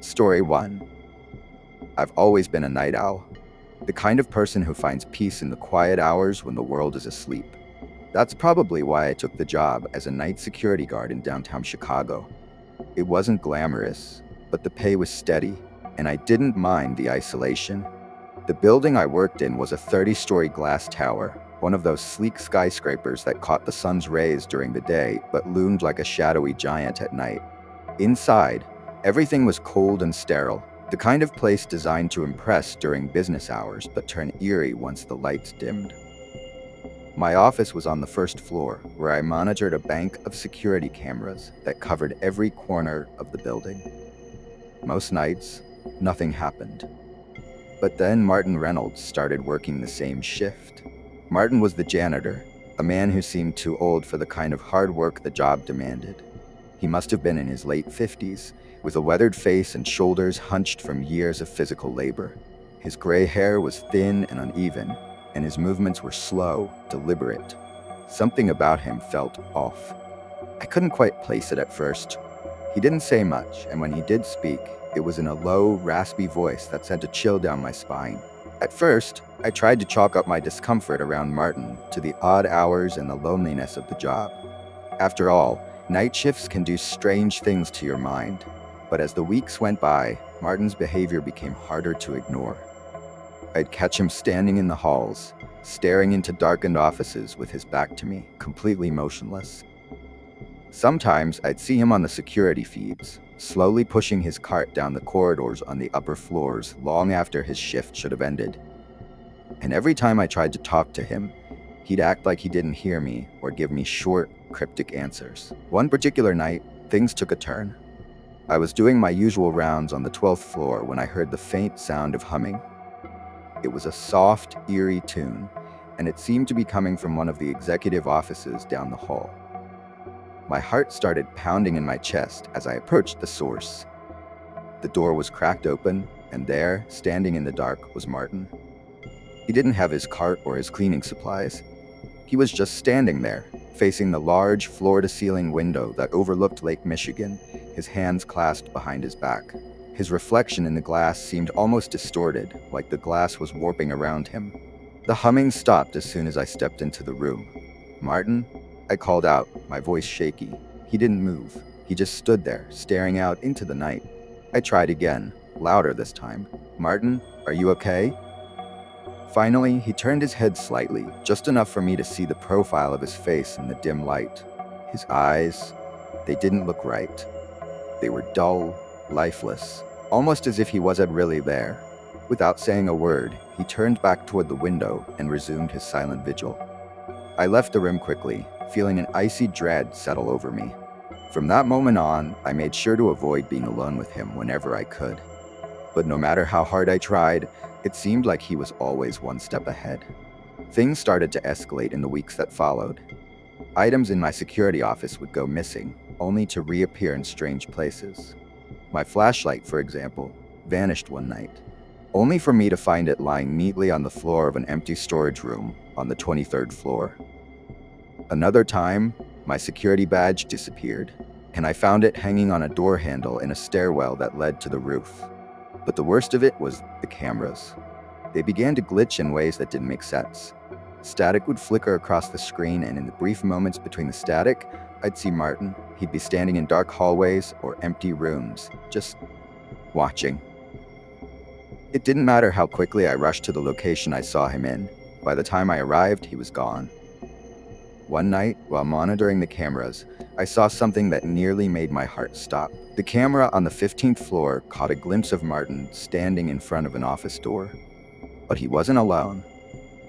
Story 1. I've always been a night owl, the kind of person who finds peace in the quiet hours when the world is asleep. That's probably why I took the job as a night security guard in downtown Chicago. It wasn't glamorous, but the pay was steady, and I didn't mind the isolation. The building I worked in was a 30-story glass tower, one of those sleek skyscrapers that caught the sun's rays during the day but loomed like a shadowy giant at night. Inside, everything was cold and sterile, the kind of place designed to impress during business hours but turn eerie once the lights dimmed. My office was on the first floor, where I monitored a bank of security cameras that covered every corner of the building. Most nights, nothing happened. But then Martin Reynolds started working the same shift. Martin was the janitor, a man who seemed too old for the kind of hard work the job demanded. He must have been in his late 50s, with a weathered face and shoulders hunched from years of physical labor. His gray hair was thin and uneven, and his movements were slow, deliberate. Something about him felt off. I couldn't quite place it at first. He didn't say much, and when he did speak, it was in a low, raspy voice that sent a chill down my spine. At first, I tried to chalk up my discomfort around Martin to the odd hours and the loneliness of the job. After all, night shifts can do strange things to your mind. But as the weeks went by, Martin's behavior became harder to ignore. I'd catch him standing in the halls, staring into darkened offices with his back to me, completely motionless. Sometimes I'd see him on the security feeds, slowly pushing his cart down the corridors on the upper floors long after his shift should have ended. And every time I tried to talk to him, he'd act like he didn't hear me or give me short, cryptic answers. One particular night, things took a turn. I was doing my usual rounds on the 12th floor when I heard the faint sound of humming. It was a soft, eerie tune, and it seemed to be coming from one of the executive offices down the hall. My heart started pounding in my chest as I approached the source. The door was cracked open, and there, standing in the dark, was Martin. He didn't have his cart or his cleaning supplies. He was just standing there, facing the large floor-to-ceiling window that overlooked Lake Michigan, his hands clasped behind his back. His reflection in the glass seemed almost distorted, like the glass was warping around him. The humming stopped as soon as I stepped into the room. "Martin?" I called out, my voice shaky. He didn't move. He just stood there, staring out into the night. I tried again, louder this time. "Martin, are you okay?" Finally, he turned his head slightly, just enough for me to see the profile of his face in the dim light. His eyes, they didn't look right. They were dull, lifeless, almost as if he wasn't really there. Without saying a word, he turned back toward the window and resumed his silent vigil. I left the room quickly, feeling an icy dread settle over me. From that moment on, I made sure to avoid being alone with him whenever I could. But no matter how hard I tried, it seemed like he was always one step ahead. Things started to escalate in the weeks that followed. Items in my security office would go missing, only to reappear in strange places. My flashlight, for example, vanished one night, only for me to find it lying neatly on the floor of an empty storage room on the 23rd floor. Another time, my security badge disappeared, and I found it hanging on a door handle in a stairwell that led to the roof. But the worst of it was the cameras. They began to glitch in ways that didn't make sense. Static would flicker across the screen, and in the brief moments between the static, I'd see Martin. He'd be standing in dark hallways or empty rooms, just watching. It didn't matter how quickly I rushed to the location I saw him in. By the time I arrived, he was gone. One night, while monitoring the cameras, I saw something that nearly made my heart stop. The camera on the 15th floor caught a glimpse of Martin standing in front of an office door. But he wasn't alone.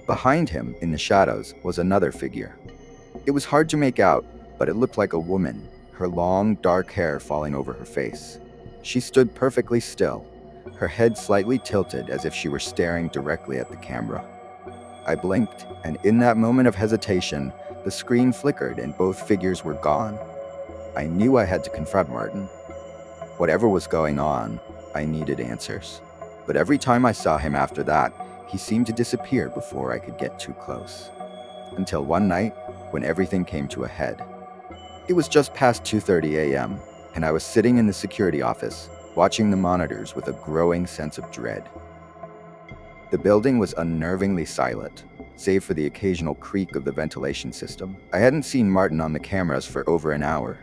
Behind him, in the shadows, was another figure. It was hard to make out, but it looked like a woman, her long, dark hair falling over her face. She stood perfectly still, her head slightly tilted as if she were staring directly at the camera. I blinked, and in that moment of hesitation, the screen flickered and both figures were gone. I knew I had to confront Martin. Whatever was going on, I needed answers. But every time I saw him after that, he seemed to disappear before I could get too close. Until one night, when everything came to a head. It was just past 2:30 a.m., and I was sitting in the security office, watching the monitors with a growing sense of dread. The building was unnervingly silent, save for the occasional creak of the ventilation system. I hadn't seen Martin on the cameras for over an hour,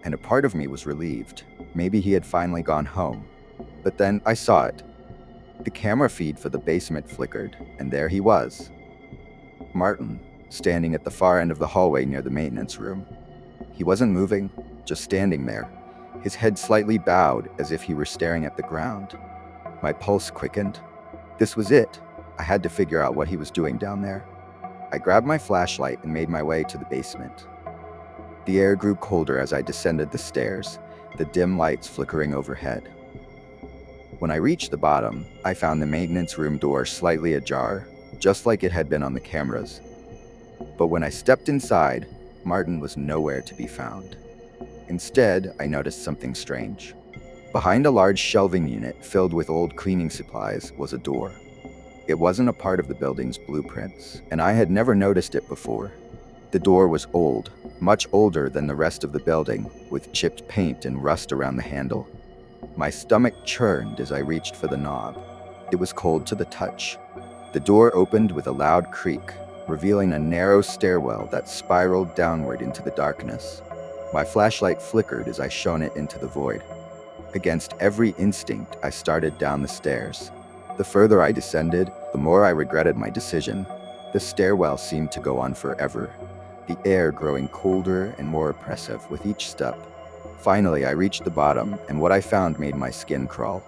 and a part of me was relieved. Maybe he had finally gone home. But then I saw it. The camera feed for the basement flickered, and there he was. Martin, standing at the far end of the hallway near the maintenance room. He wasn't moving, just standing there, his head slightly bowed as if he were staring at the ground. My pulse quickened. This was it. I had to figure out what he was doing down there. I grabbed my flashlight and made my way to the basement. The air grew colder as I descended the stairs, the dim lights flickering overhead. When I reached the bottom, I found the maintenance room door slightly ajar, just like it had been on the cameras. But when I stepped inside, Martin was nowhere to be found. Instead, I noticed something strange. Behind a large shelving unit filled with old cleaning supplies was a door. It wasn't a part of the building's blueprints, and I had never noticed it before. The door was old, much older than the rest of the building, with chipped paint and rust around the handle. My stomach churned as I reached for the knob. It was cold to the touch. The door opened with a loud creak, revealing a narrow stairwell that spiraled downward into the darkness. My flashlight flickered as I shone it into the void. Against every instinct, I started down the stairs. The further I descended, the more I regretted my decision. The stairwell seemed to go on forever, the air growing colder and more oppressive with each step. Finally, I reached the bottom, and what I found made my skin crawl.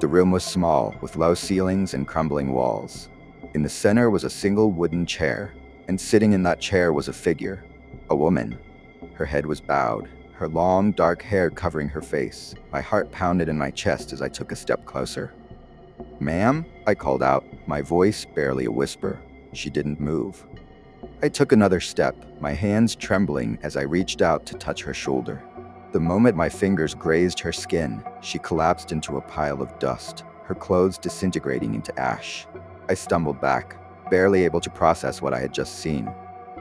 The room was small, with low ceilings and crumbling walls. In the center was a single wooden chair, and sitting in that chair was a figure, a woman. Her head was bowed, her long, dark hair covering her face. My heart pounded in my chest as I took a step closer. "Ma'am?" I called out, my voice barely a whisper. She didn't move. I took another step, my hands trembling as I reached out to touch her shoulder. The moment my fingers grazed her skin, she collapsed into a pile of dust, her clothes disintegrating into ash. I stumbled back, barely able to process what I had just seen.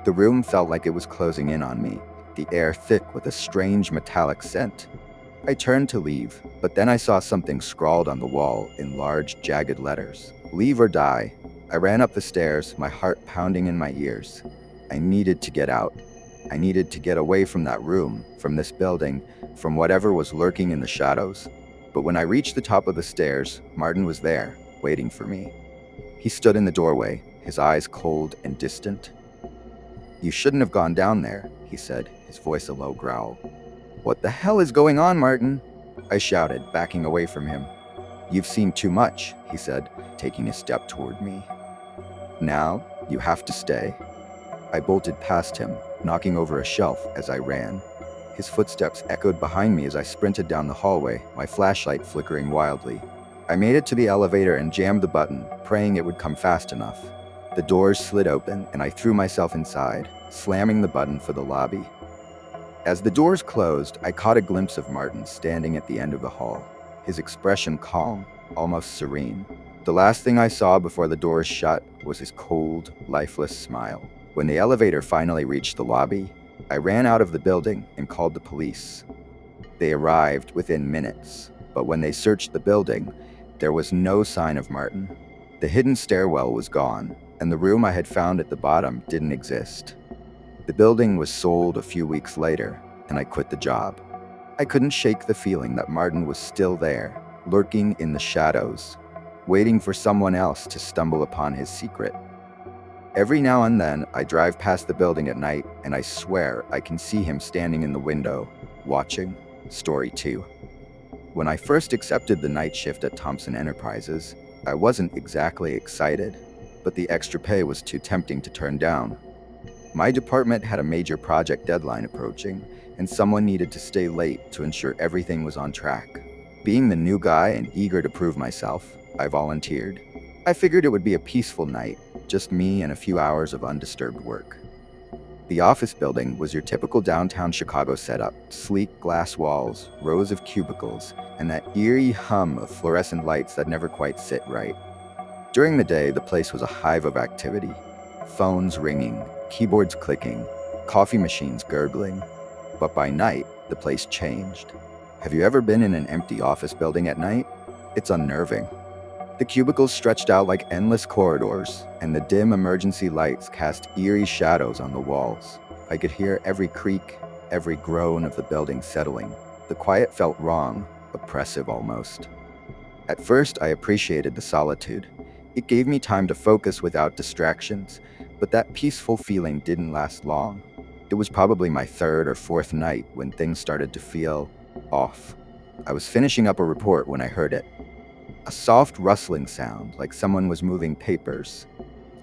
The room felt like it was closing in on me, the air thick with a strange metallic scent. I turned to leave, but then I saw something scrawled on the wall in large, jagged letters. "Leave or die." I ran up the stairs, my heart pounding in my ears. I needed to get out. I needed to get away from that room, from this building, from whatever was lurking in the shadows. But when I reached the top of the stairs, Martin was there, waiting for me. He stood in the doorway, his eyes cold and distant. "You shouldn't have gone down there," he said, his voice a low growl. "What the hell is going on, Martin?" I shouted, backing away from him. "You've seen too much," he said, taking a step toward me. "Now, you have to stay." I bolted past him, knocking over a shelf as I ran. His footsteps echoed behind me as I sprinted down the hallway, my flashlight flickering wildly. I made it to the elevator and jammed the button, praying it would come fast enough. The doors slid open, and I threw myself inside, slamming the button for the lobby. As the doors closed, I caught a glimpse of Martin standing at the end of the hall, his expression calm, almost serene. The last thing I saw before the doors shut was his cold, lifeless smile. When the elevator finally reached the lobby, I ran out of the building and called the police. They arrived within minutes, but when they searched the building, there was no sign of Martin. The hidden stairwell was gone, and the room I had found at the bottom didn't exist. The building was sold a few weeks later, and I quit the job. I couldn't shake the feeling that Martin was still there, lurking in the shadows, waiting for someone else to stumble upon his secret. Every now and then, I drive past the building at night, and I swear I can see him standing in the window, watching. Story 2. When I first accepted the night shift at Thompson Enterprises, I wasn't exactly excited, but the extra pay was too tempting to turn down. My department had a major project deadline approaching, and someone needed to stay late to ensure everything was on track. Being the new guy and eager to prove myself, I volunteered. I figured it would be a peaceful night, just me and a few hours of undisturbed work. The office building was your typical downtown Chicago setup: sleek glass walls, rows of cubicles, and that eerie hum of fluorescent lights that never quite sit right. During the day, the place was a hive of activity. Phones ringing, keyboards clicking, coffee machines gurgling. But by night, the place changed. Have you ever been in an empty office building at night? It's unnerving. The cubicles stretched out like endless corridors, and the dim emergency lights cast eerie shadows on the walls. I could hear every creak, every groan of the building settling. The quiet felt wrong, oppressive almost. At first, I appreciated the solitude. It gave me time to focus without distractions, but that peaceful feeling didn't last long. It was probably my third or fourth night when things started to feel off. I was finishing up a report when I heard it. A soft rustling sound, like someone was moving papers.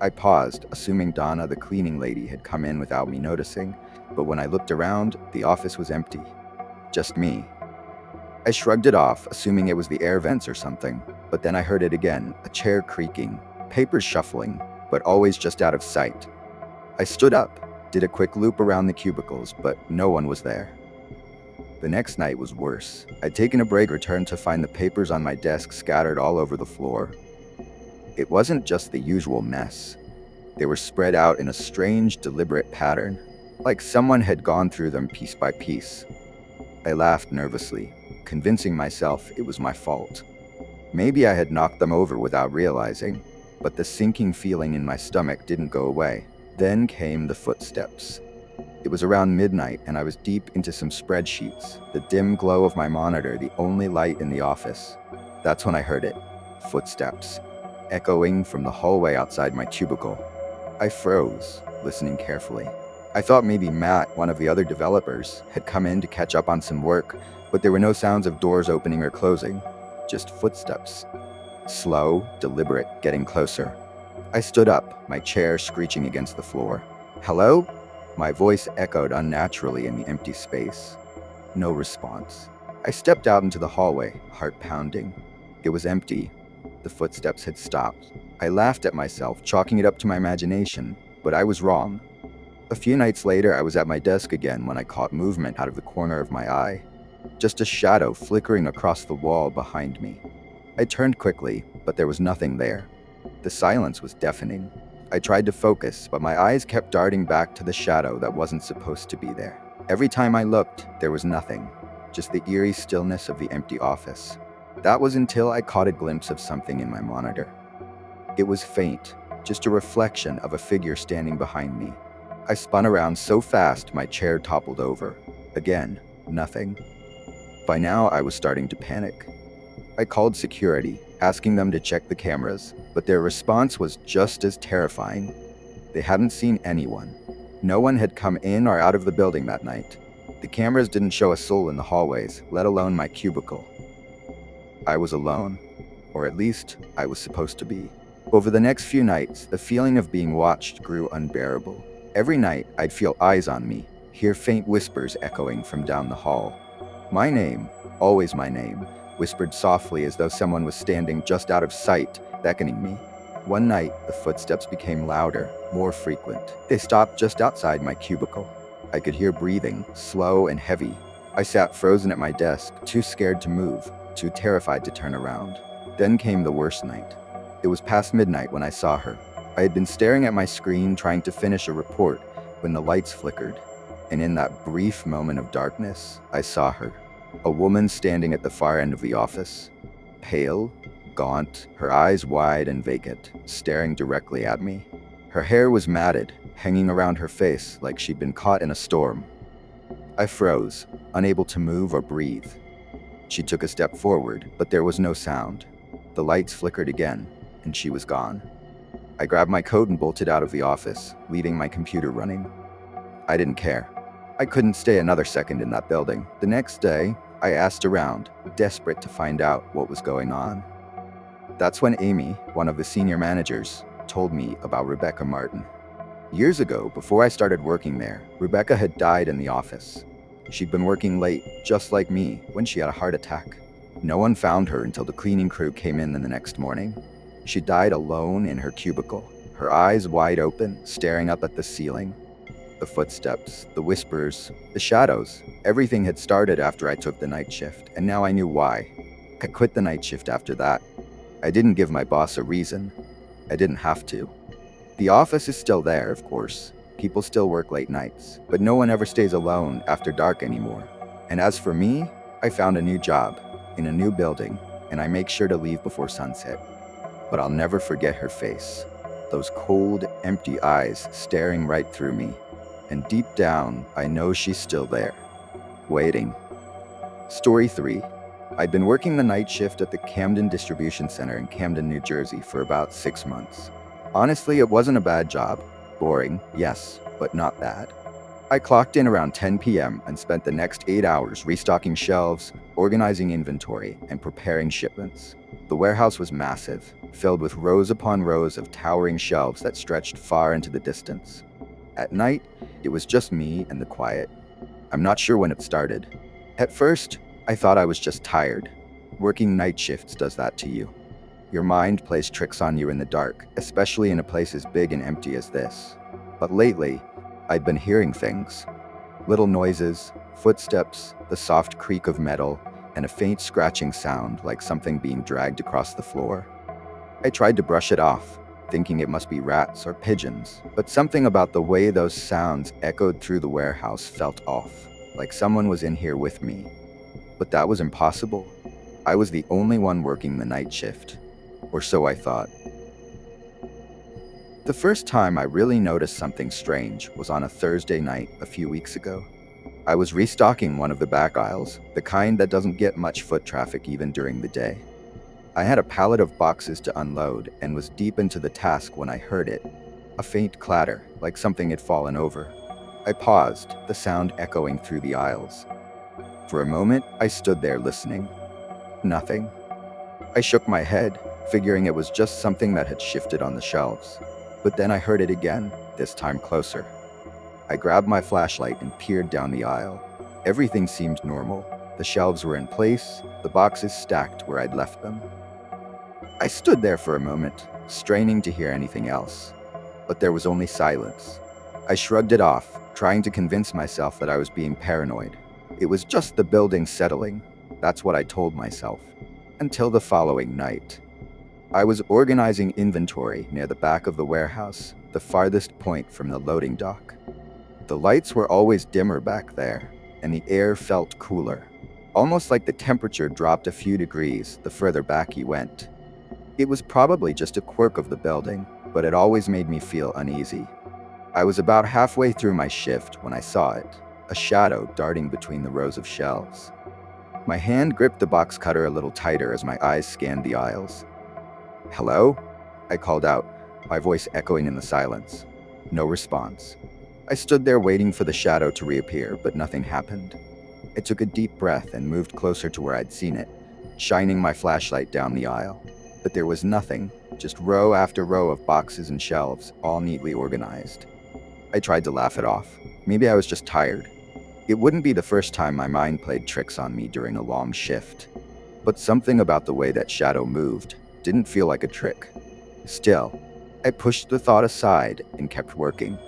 I paused, assuming Donna, the cleaning lady, had come in without me noticing, but when I looked around, the office was empty. Just me. I shrugged it off, assuming it was the air vents or something, but then I heard it again, a chair creaking, papers shuffling, but always just out of sight. I stood up, did a quick loop around the cubicles, but no one was there. The next night was worse. I'd taken a break, returned to find the papers on my desk scattered all over the floor. It wasn't just the usual mess. They were spread out in a strange, deliberate pattern, like someone had gone through them piece by piece. I laughed nervously, convincing myself it was my fault. Maybe I had knocked them over without realizing, but the sinking feeling in my stomach didn't go away. Then came the footsteps. It was around midnight, and I was deep into some spreadsheets, the dim glow of my monitor the only light in the office. That's when I heard it. Footsteps, echoing from the hallway outside my cubicle. I froze, listening carefully. I thought maybe Matt, one of the other developers, had come in to catch up on some work, but there were no sounds of doors opening or closing, just footsteps. Slow, deliberate, getting closer. I stood up, my chair screeching against the floor. "Hello?" My voice echoed unnaturally in the empty space. No response. I stepped out into the hallway, heart pounding. It was empty. The footsteps had stopped. I laughed at myself, chalking it up to my imagination, but I was wrong. A few nights later, I was at my desk again when I caught movement out of the corner of my eye. Just a shadow flickering across the wall behind me. I turned quickly, but there was nothing there. The silence was deafening. I tried to focus, but my eyes kept darting back to the shadow that wasn't supposed to be there. Every time I looked, there was nothing, just the eerie stillness of the empty office. That was until I caught a glimpse of something in my monitor. It was faint, just a reflection of a figure standing behind me. I spun around so fast my chair toppled over. Again, nothing. By now, I was starting to panic. I called security, asking them to check the cameras, but their response was just as terrifying. They hadn't seen anyone. No one had come in or out of the building that night. The cameras didn't show a soul in the hallways, let alone my cubicle. I was alone, or at least I was supposed to be. Over the next few nights, the feeling of being watched grew unbearable. Every night, I'd feel eyes on me, hear faint whispers echoing from down the hall. My name, always my name, whispered softly as though someone was standing just out of sight, beckoning me. One night, the footsteps became louder, more frequent. They stopped just outside my cubicle. I could hear breathing, slow and heavy. I sat frozen at my desk, too scared to move, too terrified to turn around. Then came the worst night. It was past midnight when I saw her. I had been staring at my screen trying to finish a report when the lights flickered, and in that brief moment of darkness, I saw her. A woman standing at the far end of the office, pale, gaunt, her eyes wide and vacant, staring directly at me. Her hair was matted, hanging around her face like she'd been caught in a storm. I froze, unable to move or breathe. She took a step forward, but there was no sound. The lights flickered again, and she was gone. I grabbed my coat and bolted out of the office, leaving my computer running. I didn't care. I couldn't stay another second in that building. The next day, I asked around, desperate to find out what was going on. That's when Amy, one of the senior managers, told me about Rebecca Martin. Years ago, before I started working there, Rebecca had died in the office. She'd been working late, just like me, when she had a heart attack. No one found her until the cleaning crew came in the next morning. She died alone in her cubicle, her eyes wide open, staring up at the ceiling. The footsteps, the whispers, the shadows, everything had started after I took the night shift, and now I knew why. I quit the night shift after that. I didn't give my boss a reason. I didn't have to. The office is still there, of course. People still work late nights, but no one ever stays alone after dark anymore. And as for me, I found a new job, in a new building, and I make sure to leave before sunset. But I'll never forget her face. Those cold, empty eyes staring right through me. And deep down, I know she's still there, waiting. Story 3. I'd been working the night shift at the Camden Distribution Center in Camden, New Jersey for about 6 months. Honestly, it wasn't a bad job. Boring, yes, but not bad. I clocked in around 10 p.m. and spent the next 8 hours restocking shelves, organizing inventory, and preparing shipments. The warehouse was massive, filled with rows upon rows of towering shelves that stretched far into the distance. At night, it was just me and the quiet. I'm not sure when it started. At first, I thought I was just tired. Working night shifts does that to you. Your mind plays tricks on you in the dark, especially in a place as big and empty as this. But lately, I'd been hearing things. Little noises, footsteps, the soft creak of metal, and a faint scratching sound like something being dragged across the floor. I tried to brush it off, thinking it must be rats or pigeons, but something about the way those sounds echoed through the warehouse felt off, like someone was in here with me. But that was impossible. I was the only one working the night shift, or so I thought. The first time I really noticed something strange was on a Thursday night a few weeks ago. I was restocking one of the back aisles, the kind that doesn't get much foot traffic even during the day. I had a pallet of boxes to unload and was deep into the task when I heard it, a faint clatter, like something had fallen over. I paused, the sound echoing through the aisles. For a moment, I stood there listening. Nothing. I shook my head, figuring it was just something that had shifted on the shelves. But then I heard it again, this time closer. I grabbed my flashlight and peered down the aisle. Everything seemed normal. The shelves were in place, the boxes stacked where I'd left them. I stood there for a moment, straining to hear anything else. But there was only silence. I shrugged it off, trying to convince myself that I was being paranoid. It was just the building settling. That's what I told myself. Until the following night. I was organizing inventory near the back of the warehouse, the farthest point from the loading dock. The lights were always dimmer back there, and the air felt cooler, almost like the temperature dropped a few degrees the further back you went. It was probably just a quirk of the building, but it always made me feel uneasy. I was about halfway through my shift when I saw it, a shadow darting between the rows of shelves. My hand gripped the box cutter a little tighter as my eyes scanned the aisles. "Hello?" I called out, my voice echoing in the silence. No response. I stood there waiting for the shadow to reappear, but nothing happened. I took a deep breath and moved closer to where I'd seen it, shining my flashlight down the aisle. But there was nothing, just row after row of boxes and shelves, all neatly organized. I tried to laugh it off. Maybe I was just tired. It wouldn't be the first time my mind played tricks on me during a long shift. But something about the way that shadow moved didn't feel like a trick. Still, I pushed the thought aside and kept working.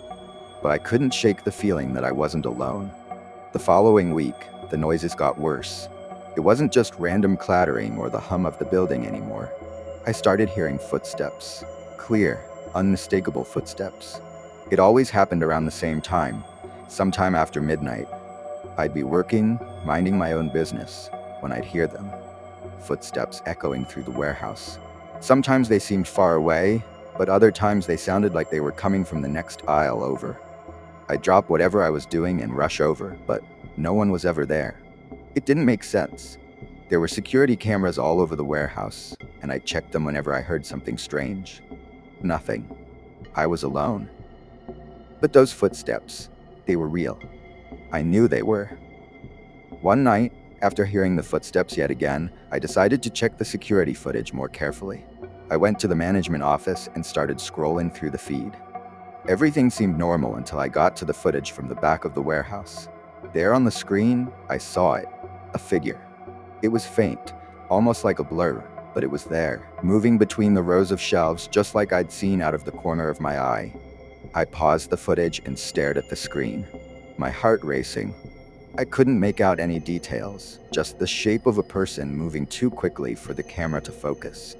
But I couldn't shake the feeling that I wasn't alone. The following week, the noises got worse. It wasn't just random clattering or the hum of the building anymore. I started hearing footsteps. Clear, unmistakable footsteps. It always happened around the same time, sometime after midnight. I'd be working, minding my own business, when I'd hear them. Footsteps echoing through the warehouse. Sometimes they seemed far away, but other times they sounded like they were coming from the next aisle over. I'd drop whatever I was doing and rush over, but no one was ever there. It didn't make sense. There were security cameras all over the warehouse, and I checked them whenever I heard something strange. Nothing. I was alone. But those footsteps, they were real. I knew they were. One night, after hearing the footsteps yet again, I decided to check the security footage more carefully. I went to the management office and started scrolling through the feed. Everything seemed normal until I got to the footage from the back of the warehouse. There on the screen, I saw it, a figure. It was faint, almost like a blur, but it was there, moving between the rows of shelves just like I'd seen out of the corner of my eye. I paused the footage and stared at the screen, my heart racing. I couldn't make out any details, just the shape of a person moving too quickly for the camera to focus.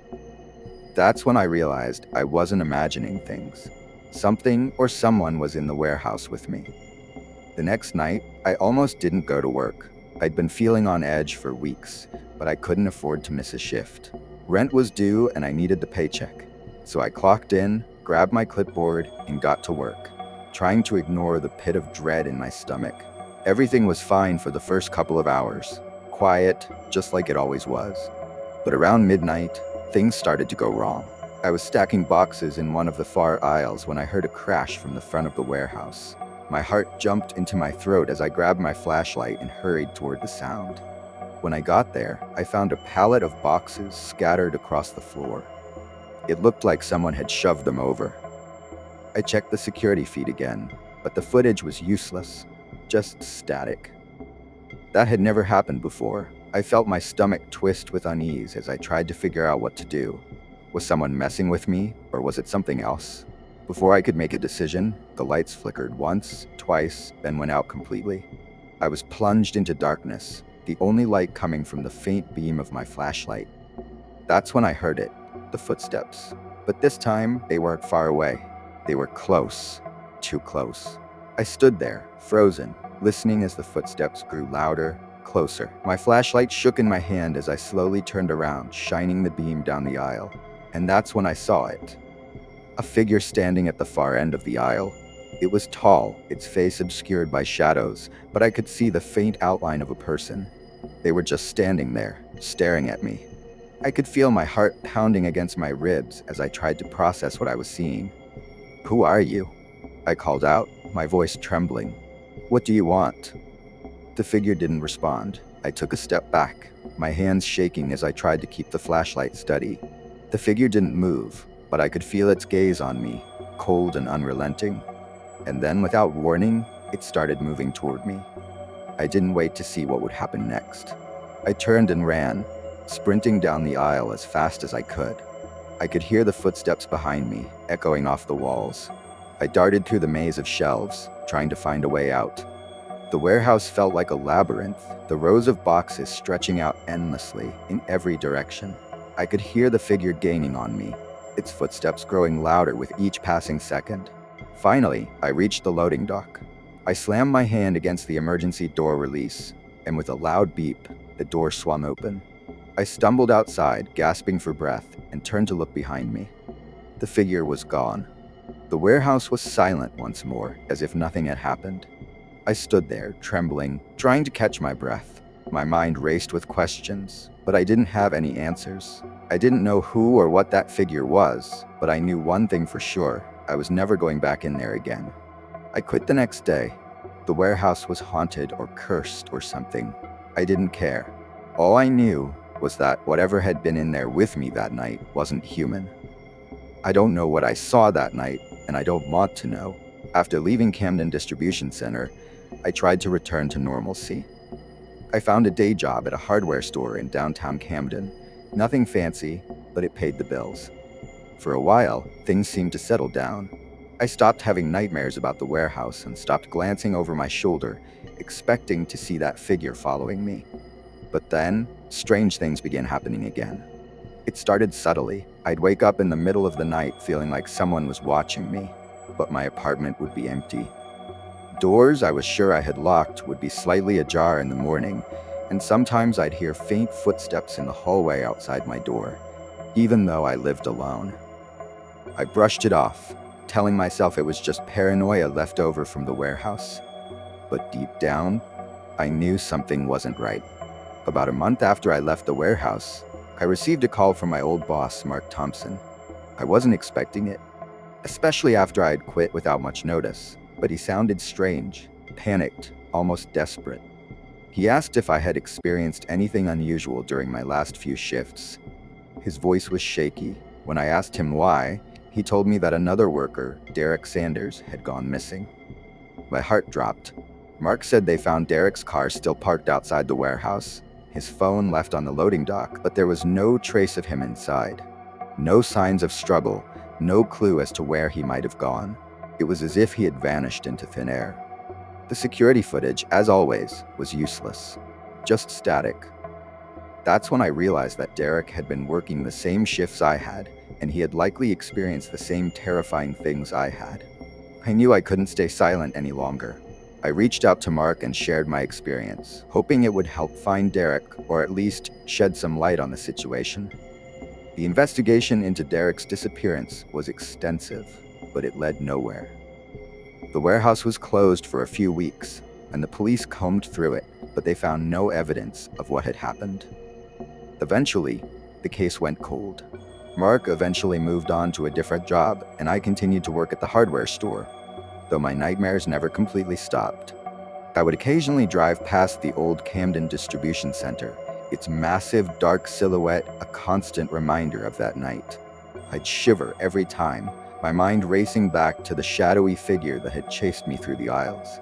That's when I realized I wasn't imagining things. Something or someone was in the warehouse with me. The next night, I almost didn't go to work. I'd been feeling on edge for weeks, but I couldn't afford to miss a shift. Rent was due and I needed the paycheck. So I clocked in, grabbed my clipboard, and got to work, trying to ignore the pit of dread in my stomach. Everything was fine for the first couple of hours, quiet, just like it always was. But around midnight, things started to go wrong. I was stacking boxes in one of the far aisles when I heard a crash from the front of the warehouse. My heart jumped into my throat as I grabbed my flashlight and hurried toward the sound. When I got there, I found a pallet of boxes scattered across the floor. It looked like someone had shoved them over. I checked the security feed again, but the footage was useless, just static. That had never happened before. I felt my stomach twist with unease as I tried to figure out what to do. Was someone messing with me, or was it something else? Before I could make a decision, the lights flickered once, twice, then went out completely. I was plunged into darkness, the only light coming from the faint beam of my flashlight. That's when I heard it, the footsteps. But this time, they weren't far away. They were close, too close. I stood there, frozen, listening as the footsteps grew louder, closer. My flashlight shook in my hand as I slowly turned around, shining the beam down the aisle. And that's when I saw it. A figure standing at the far end of the aisle. It was tall, its face obscured by shadows, but I could see the faint outline of a person. They were just standing there, staring at me. I could feel my heart pounding against my ribs as I tried to process what I was seeing. "Who are you?" I called out, my voice trembling. "What do you want?" The figure didn't respond. I took a step back, my hands shaking as I tried to keep the flashlight steady. The figure didn't move, but I could feel its gaze on me, cold and unrelenting. And then, without warning, it started moving toward me. I didn't wait to see what would happen next. I turned and ran, sprinting down the aisle as fast as I could. I could hear the footsteps behind me, echoing off the walls. I darted through the maze of shelves, trying to find a way out. The warehouse felt like a labyrinth, the rows of boxes stretching out endlessly in every direction. I could hear the figure gaining on me, its footsteps growing louder with each passing second. Finally, I reached the loading dock. I slammed my hand against the emergency door release, and with a loud beep, the door swung open. I stumbled outside, gasping for breath, and turned to look behind me. The figure was gone. The warehouse was silent once more, as if nothing had happened. I stood there, trembling, trying to catch my breath. My mind raced with questions, but I didn't have any answers. I didn't know who or what that figure was, but I knew one thing for sure: I was never going back in there again. I quit the next day. The warehouse was haunted or cursed or something. I didn't care. All I knew was that whatever had been in there with me that night wasn't human. I don't know what I saw that night, and I don't want to know. After leaving Camden Distribution Center, I tried to return to normalcy. I found a day job at a hardware store in downtown Camden. Nothing fancy, but it paid the bills. For a while, things seemed to settle down. I stopped having nightmares about the warehouse and stopped glancing over my shoulder, expecting to see that figure following me. But then, strange things began happening again. It started subtly. I'd wake up in the middle of the night feeling like someone was watching me, but my apartment would be empty. Doors I was sure I had locked would be slightly ajar in the morning, and sometimes I'd hear faint footsteps in the hallway outside my door, even though I lived alone. I brushed it off, telling myself it was just paranoia left over from the warehouse. But deep down, I knew something wasn't right. About a month after I left the warehouse, I received a call from my old boss, Mark Thompson. I wasn't expecting it, especially after I had quit without much notice, but he sounded strange, panicked, almost desperate. He asked if I had experienced anything unusual during my last few shifts. His voice was shaky. When I asked him why, he told me that another worker, Derek Sanders, had gone missing. My heart dropped. Mark said they found Derek's car still parked outside the warehouse, his phone left on the loading dock, but there was no trace of him inside. No signs of struggle, no clue as to where he might have gone. It was as if he had vanished into thin air. The security footage, as always, was useless, just static. That's when I realized that Derek had been working the same shifts I had, and he had likely experienced the same terrifying things I had. I knew I couldn't stay silent any longer. I reached out to Mark and shared my experience, hoping it would help find Derek or at least shed some light on the situation. The investigation into Derek's disappearance was extensive, but it led nowhere. The warehouse was closed for a few weeks, and the police combed through it, but they found no evidence of what had happened. Eventually, the case went cold. Mark eventually moved on to a different job, and I continued to work at the hardware store, though my nightmares never completely stopped. I would occasionally drive past the old Camden distribution center, its massive dark silhouette a constant reminder of that night. I'd shiver every time, my mind racing back to the shadowy figure that had chased me through the aisles.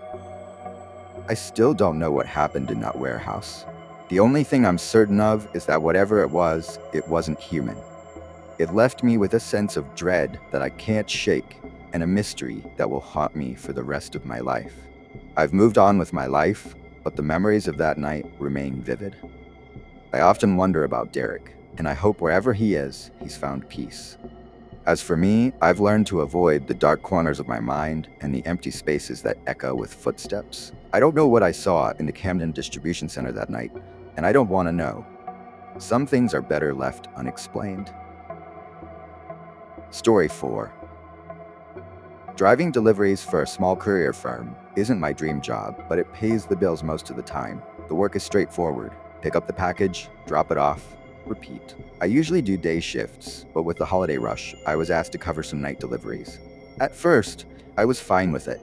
I still don't know what happened in that warehouse. The only thing I'm certain of is that whatever it wasn't human. It left me with a sense of dread that I can't shake and a mystery that will haunt me for the rest of my life. I've moved on with my life, but the memories of that night remain vivid. I often wonder about Derek, and I hope wherever he is, he's found peace. As for me, I've learned to avoid the dark corners of my mind and the empty spaces that echo with footsteps. I don't know what I saw in the Camden distribution center that night, and I don't want to know. Some things are better left unexplained. Story 4. Driving deliveries for a small courier firm isn't my dream job, but it pays the bills most of the time. The work is straightforward. Pick up the package, drop it off, repeat. I usually do day shifts, but with the holiday rush, I was asked to cover some night deliveries. At first, I was fine with it.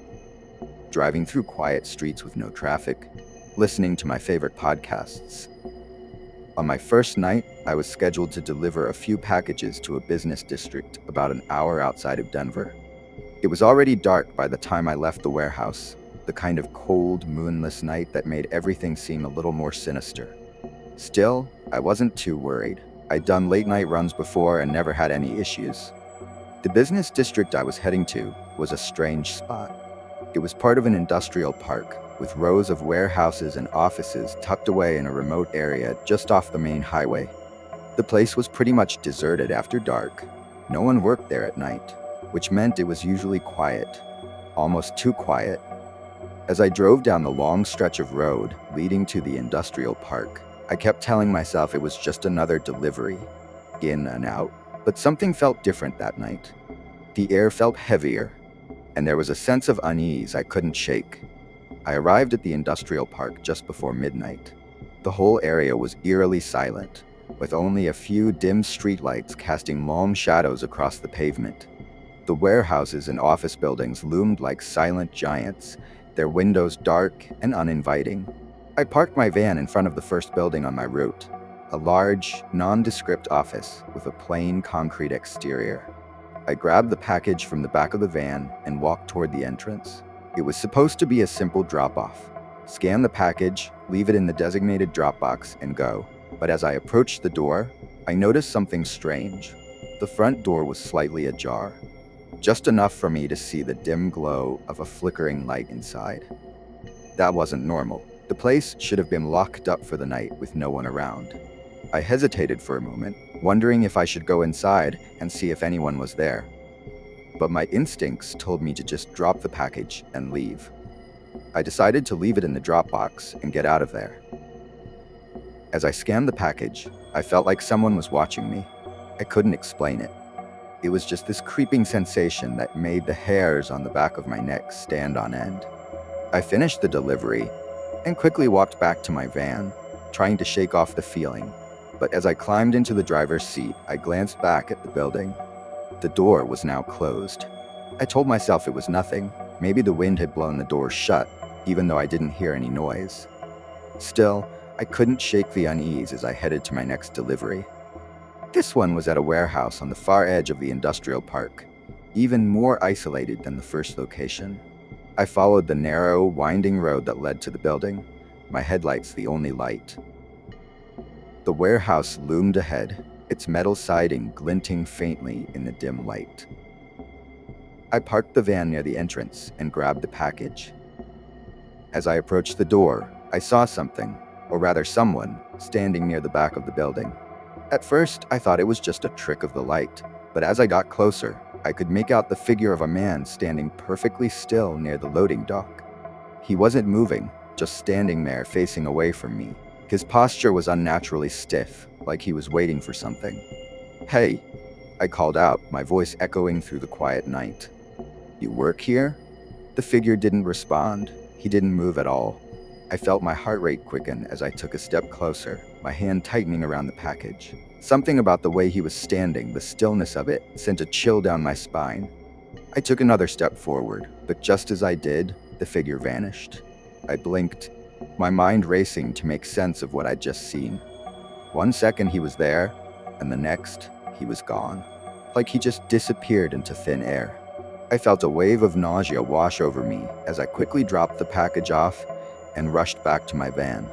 Driving through quiet streets with no traffic, listening to my favorite podcasts. On my first night, I was scheduled to deliver a few packages to a business district about an hour outside of Denver. It was already dark by the time I left the warehouse, the kind of cold, moonless night that made everything seem a little more sinister. Still, I wasn't too worried. I'd done late-night runs before and never had any issues. The business district I was heading to was a strange spot. It was part of an industrial park, with rows of warehouses and offices tucked away in a remote area just off the main highway. The place was pretty much deserted after dark. No one worked there at night, which meant it was usually quiet, almost too quiet. As I drove down the long stretch of road leading to the industrial park, I kept telling myself it was just another delivery, in and out, but something felt different that night. The air felt heavier, and there was a sense of unease I couldn't shake. I arrived at the industrial park just before midnight. The whole area was eerily silent, with only a few dim streetlights casting long shadows across the pavement. The warehouses and office buildings loomed like silent giants, their windows dark and uninviting. I parked my van in front of the first building on my route, a large, nondescript office with a plain concrete exterior. I grabbed the package from the back of the van and walked toward the entrance. It was supposed to be a simple drop-off. Scan the package, leave it in the designated drop box, and go. But as I approached the door, I noticed something strange. The front door was slightly ajar, just enough for me to see the dim glow of a flickering light inside. That wasn't normal. The place should have been locked up for the night with no one around. I hesitated for a moment, wondering if I should go inside and see if anyone was there. But my instincts told me to just drop the package and leave. I decided to leave it in the drop box and get out of there. As I scanned the package, I felt like someone was watching me. I couldn't explain it. It was just this creeping sensation that made the hairs on the back of my neck stand on end. I finished the delivery and quickly walked back to my van, trying to shake off the feeling. But as I climbed into the driver's seat, I glanced back at the building. The door was now closed. I told myself it was nothing. Maybe the wind had blown the door shut, even though I didn't hear any noise. Still, I couldn't shake the unease as I headed to my next delivery. This one was at a warehouse on the far edge of the industrial park, even more isolated than the first location. I followed the narrow, winding road that led to the building, my headlights the only light. The warehouse loomed ahead, its metal siding glinting faintly in the dim light. I parked the van near the entrance and grabbed the package. As I approached the door, I saw something, or rather someone, standing near the back of the building. At first, I thought it was just a trick of the light, but as I got closer, I could make out the figure of a man standing perfectly still near the loading dock. He wasn't moving, just standing there facing away from me. His posture was unnaturally stiff, like he was waiting for something. "Hey," I called out, my voice echoing through the quiet night. "You work here?" The figure didn't respond. He didn't move at all. I felt my heart rate quicken as I took a step closer, my hand tightening around the package. Something about the way he was standing, the stillness of it, sent a chill down my spine. I took another step forward, but just as I did, the figure vanished. I blinked, my mind racing to make sense of what I'd just seen. 1 second he was there, and the next, he was gone. Like he just disappeared into thin air. I felt a wave of nausea wash over me as I quickly dropped the package off and rushed back to my van.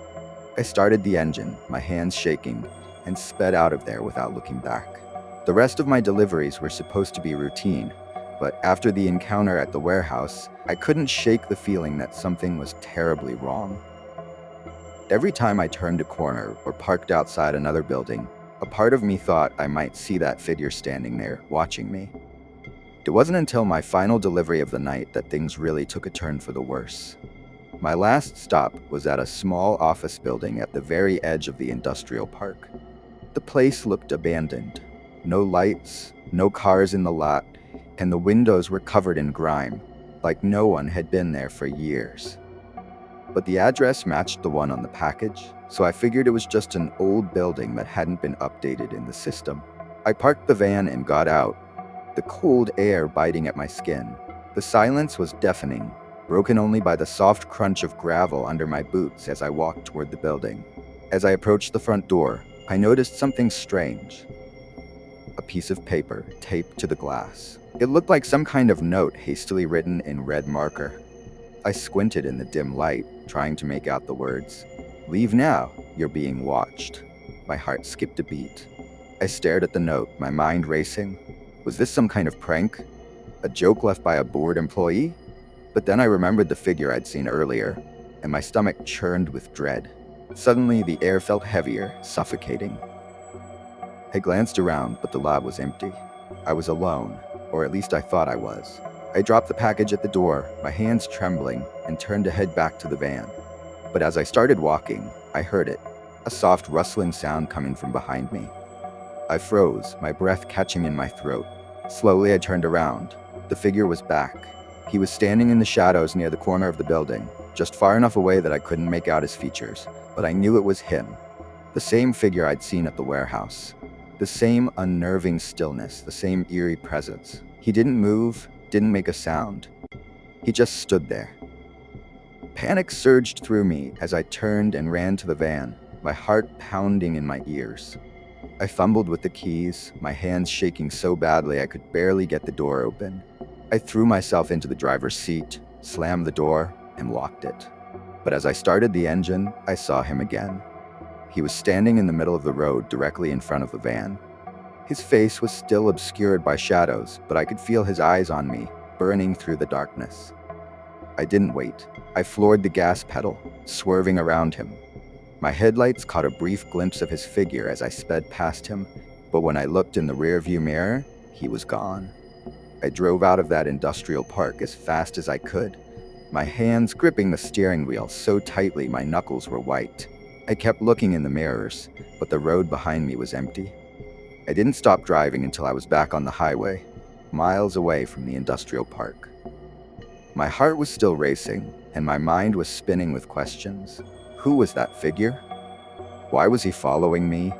I started the engine, my hands shaking, and sped out of there without looking back. The rest of my deliveries were supposed to be routine, but after the encounter at the warehouse, I couldn't shake the feeling that something was terribly wrong. Every time I turned a corner or parked outside another building, a part of me thought I might see that figure standing there, watching me. It wasn't until my final delivery of the night that things really took a turn for the worse. My last stop was at a small office building at the very edge of the industrial park. The place looked abandoned. No lights, no cars in the lot, and the windows were covered in grime, like no one had been there for years. But the address matched the one on the package, so I figured it was just an old building that hadn't been updated in the system. I parked the van and got out, the cold air biting at my skin. The silence was deafening, broken only by the soft crunch of gravel under my boots as I walked toward the building. As I approached the front door, I noticed something strange. A piece of paper taped to the glass. It looked like some kind of note hastily written in red marker. I squinted in the dim light, trying to make out the words. "Leave now, you're being watched." My heart skipped a beat. I stared at the note, my mind racing. Was this some kind of prank? A joke left by a bored employee? But then I remembered the figure I'd seen earlier, and my stomach churned with dread. Suddenly, the air felt heavier, suffocating. I glanced around, but the lot was empty. I was alone, or at least I thought I was. I dropped the package at the door, my hands trembling, and turned to head back to the van. But as I started walking, I heard it, a soft rustling sound coming from behind me. I froze, my breath catching in my throat. Slowly I turned around. The figure was back. He was standing in the shadows near the corner of the building, just far enough away that I couldn't make out his features, but I knew it was him. The same figure I'd seen at the warehouse. The same unnerving stillness, the same eerie presence. He didn't move, didn't make a sound. He just stood there. Panic surged through me as I turned and ran to the van, my heart pounding in my ears. I fumbled with the keys, my hands shaking so badly I could barely get the door open. I threw myself into the driver's seat, slammed the door, and locked it. But as I started the engine, I saw him again. He was standing in the middle of the road directly in front of the van. His face was still obscured by shadows, but I could feel his eyes on me, burning through the darkness. I didn't wait. I floored the gas pedal, swerving around him. My headlights caught a brief glimpse of his figure as I sped past him, but when I looked in the rearview mirror, he was gone. I drove out of that industrial park as fast as I could, my hands gripping the steering wheel so tightly my knuckles were white. I kept looking in the mirrors, but the road behind me was empty. I didn't stop driving until I was back on the highway, miles away from the industrial park. My heart was still racing, and my mind was spinning with questions. Who was that figure? Why was he following me?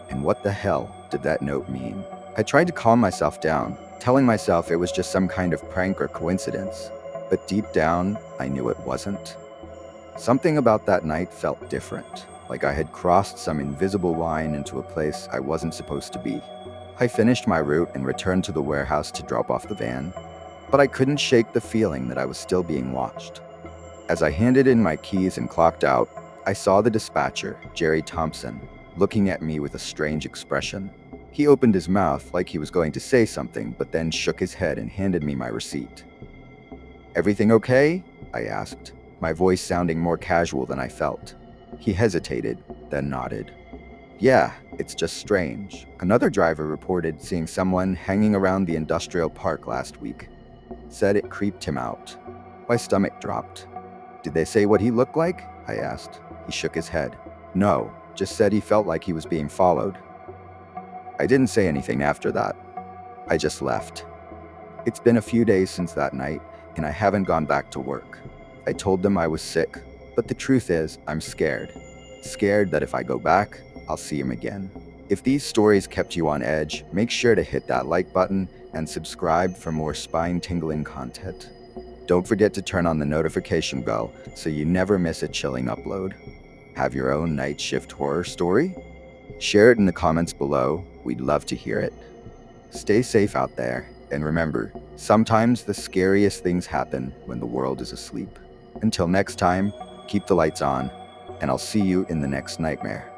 And what the hell did that note mean? I tried to calm myself down, telling myself it was just some kind of prank or coincidence, but deep down, I knew it wasn't. Something about that night felt different, like I had crossed some invisible line into a place I wasn't supposed to be. I finished my route and returned to the warehouse to drop off the van, but I couldn't shake the feeling that I was still being watched. As I handed in my keys and clocked out, I saw the dispatcher, Jerry Thompson, looking at me with a strange expression. He opened his mouth like he was going to say something, but then shook his head and handed me my receipt. "Everything okay?" I asked, my voice sounding more casual than I felt. He hesitated, then nodded. "Yeah, it's just strange. Another driver reported seeing someone hanging around the industrial park last week. Said it creeped him out." My stomach dropped. Did they say what he looked like? I asked. He shook his head. No, just said he felt like he was being followed. I didn't say anything after that. I just left. It's been a few days since that night, and I haven't gone back to work. I told them I was sick, but the truth is, I'm scared. Scared that if I go back, I'll see him again. If these stories kept you on edge, make sure to hit that like button and subscribe for more spine-tingling content. Don't forget to turn on the notification bell so you never miss a chilling upload. Have your own night shift horror story? Share it in the comments below. We'd love to hear it. Stay safe out there, and remember, sometimes the scariest things happen when the world is asleep. Until next time, keep the lights on, and I'll see you in the next nightmare.